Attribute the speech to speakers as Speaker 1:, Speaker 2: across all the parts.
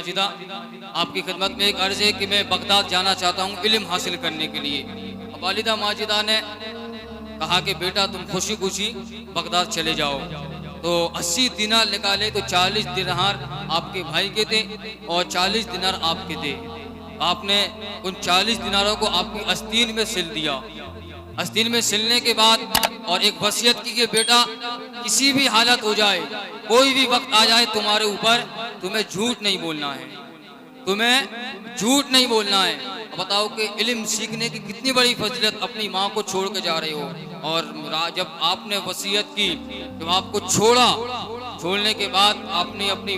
Speaker 1: माजिदा, आपकी खिदमत में एक अर्ज़ है कि मैं बगदाद जाना चाहता हूँ इल्म हासिल करने के लिए। वालिदा माजिदा ने कहा कि बेटा तुम खुशी खुशी बगदाद चले जाओ। तो 80 दिनार निकाले तो 40 दिनार आपके भाई के थे और 40 दिनार आपके थे। आपने उन 40 दिनारों को आपकी आस्तीन में सिल दिया। आस्तीन में सिलने के बाद और एक वसीयत की कि बेटा किसी भी हालत हो जाए, कोई भी वक्त आ जाए तुम्हारे ऊपर, तुम्हें झूठ नहीं बोलना है, तुम्हें झूठ नहीं बोलना है। बताओ कि इल्म सीखने की कितनी बड़ी फजीलत, अपनी माँ को छोड़ के जा रहे हो। और जब आपने वसीयत की, जब आपको छोड़ने के बाद आपने अपनी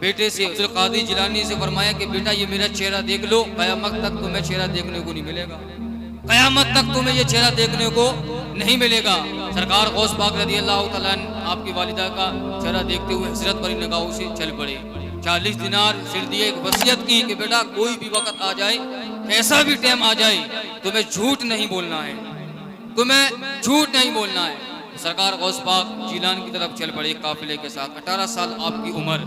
Speaker 1: बेटे से अब्दुल कादिर जिलानी से फरमाया कि बेटा ये मेरा चेहरा देख लो, क़यामत तक तुम्हें चेहरा देखने को नहीं मिलेगा, क़यामत तक तुम्हें ये चेहरा देखने को नहीं मिलेगा। सरकार गौस पाक रज़ी अल्लाह तआला अन्हु आपकी वालिदा का चेहरा देखते हुए हज़रत भरी निगाहों से चल पड़े। 40 दिनार सिर दिए, एक वसीयत की कि बेटा कोई भी वक्त आ जाए, कैसा भी टाइम आ जाए, तुम्हें झूठ नहीं बोलना है, तुम्हें झूठ नहीं बोलना है। सरकार गौस पाक जिलान की तरफ चल पड़े काफिले के साथ। 18 साल आपकी उम्र।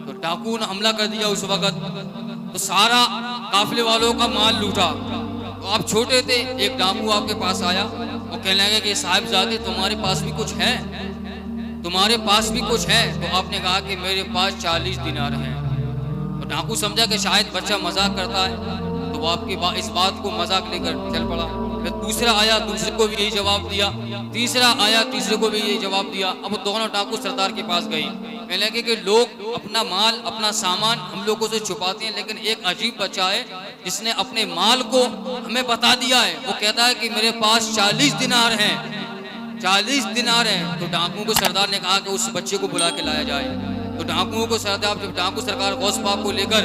Speaker 1: तो डाकू ने हमला कर दिया उस वक्त, तो सारा काफिले वालों का माल लूटा। तो आप छोटे थे, एक डाकू आपके पास आया और कहने लगे कि साहिबजादे तुम्हारे पास भी कुछ है, तुम्हारे पास भी कुछ है। तो आपने कहा कि मेरे पास 40 दिनार हैं। तो डाकू समझा कि शायद बच्चा मजाक करता है, तो वो आपकी इस बात को मजाक लेकर चल पड़ा। फिर दूसरा आया, दूसरे को भी यही जवाब दिया, तीसरा आया, तीसरे को भी यही जवाब दिया। अब दोनों डाकू सरदार के पास गए, कहने लगे कि लोग अपना माल, अपना सामान हम लोगों से छुपाते हैं, लेकिन एक अजीब बच्चा है जिसने अपने माल को हमें बता दिया है। वो कहता है कि मेरे पास 40 दिनार हैं, 40 दिनार हैं। तो डाकुओं को सरदार ने कहा कि उस बच्चे को बुला के लाया जाए। तो डाकुओं को सरदार, जब डाकू सरकार गौस पाक को लेकर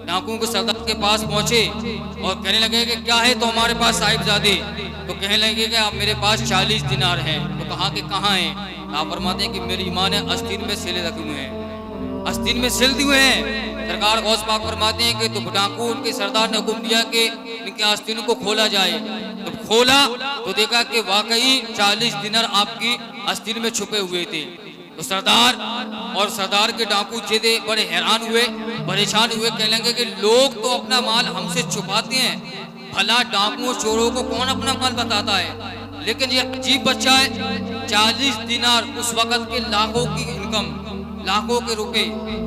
Speaker 1: डाकुओं को सरदार के पास पहुंचे और कहने लगे कि क्या है तो हमारे पास साहिबजादे। तो कहने लगे कि आप मेरे पास 40 दिनार हैं। तो कहा कि कहाँ हैं? आप फरमाते हैं कि मेरी माँ ने आस्तीन में सिले रखे हुए हैं, आस्तीन में सिल दिए हुए हैं। सरकार गौस पाक फरमाते हैं कि तो डाकू उनके सरदार ने हुक्म दिया कि इनके आस्तीनों को खोला जाए। तो खोला तो देखा कि वाकई 40 दिनार आपकी आस्तीन में छुपे हुए थे। तो सरदार और सरदार के डाकू थे बड़े हैरान हुए, परेशान हुए, कहने लगे कि लोग तो अपना माल हमसे छुपाते हैं, भला डाकुओं चोरों को कौन अपना माल बताता है? लेकिन ये अजीब बच्चा है। 40 दिनार उस वक़्त के लाखों की इनकम, लाखों के रुपए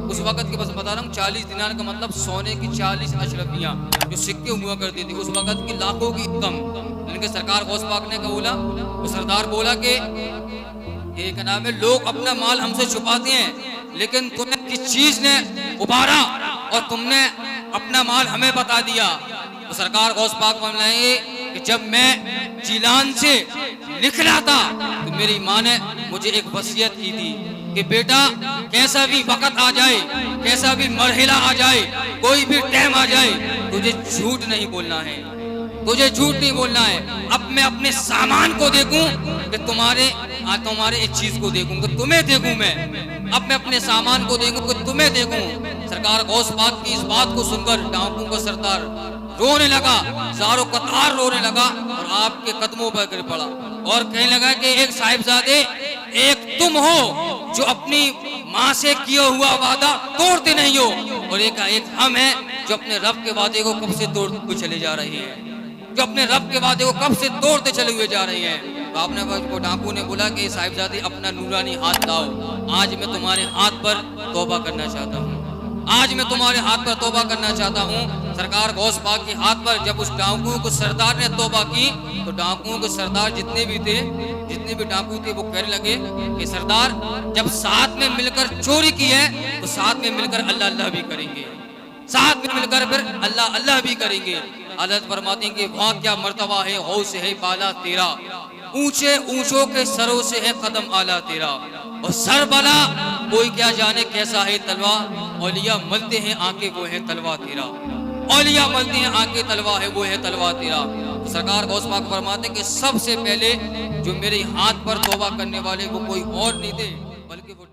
Speaker 1: उस वक़्त के, बस बता रहा हूँ, 40 दिनार का मतलब सोने की 40 अशरफियाँ जो सिक्के हुआ करती थी, उस वक़्त की लाखों की इनकम। इनके सरकार गौस पाक ने बोला, वो सरदार बोला कि एक नाम है, लोग अपना माल हमसे छुपाते हैं, लेकिन तुम्हें किस चीज ने उबारा और तुमने अपना माल हमें बता दिया? तो सरकार गौस पाक फरमाएंगे कि जब मैं जिलान से लिख रहा था तो मेरी माँ ने मुझे एक वसीयत की थी कि बेटा कैसा भी वक्त आ जाए, कैसा भी मरहला आ जाए, कोई भी टाइम आ जाए, तुझे झूठ नहीं बोलना है, तुझे झूठ नहीं बोलना है। अब मैं अपने सामान को देखूं कि तुम्हारे इस चीज को देखूं कि तुम्हें देखूं मैं, अब मैं अपने सामान को देखूं कि तुम्हें देखूं। सरकार गौस पाक की इस बात को सुनकर डाकुओं का सरदार रोने लगा, ज़ारो कतार रोने लगा और आपके कदमों पर गिर पड़ा और कहने लगा कि एक साहिबजादे, एक तुम हो जो अपनी माँ से किया हुआ वादा तोड़ते नहीं हो, और एक हम हैं जो अपने रब के वादे को कब से तोड़ते चले जा रहे हैं, जो अपने रब के वादे को कब से तोड़ते चले हुए जा रहे हैं। तो आपने वो डाकू ने बोला कि साहिबजादे अपना नूरानी हाथ लाओ, आज मैं तुम्हारे हाथ पर तौबा करना चाहता हूँ, आज मैं तुम्हारे हाथ पर तौबा करना चाहता हूँ। सरकार गौस पाक के हाथ पर जब उस डाकुओं को सरदार ने तौबा की तो डाकुओं के सरदार जितने भी डाकू थे वो कहने लगे कि सरदार जब साथ में मिलकर चोरी की है तो साथ में मिलकर अल्लाह अल्लाह भी करेंगे, साथ में मिलकर फिर अल्लाह अल्लाह भी करेंगे। हज़रत फरमाते हैं कि वहाँ क्या मर्तबा है, हौस है बाला तेरा, ऊंचे ऊंचों के सरों से है कदम आला तेरा, और सर बला कोई क्या जाने कैसा है तलवा, औलिया मलते हैं आके वो है तलवा तेरा, औलिया मलते हैं आके तलवा है वो है तलवा तेरा। तो सरकार गौस पाक फरमाते हैं कि सबसे पहले जो मेरे हाथ पर तौबा करने वाले वो कोई और नहीं थे बल्कि वो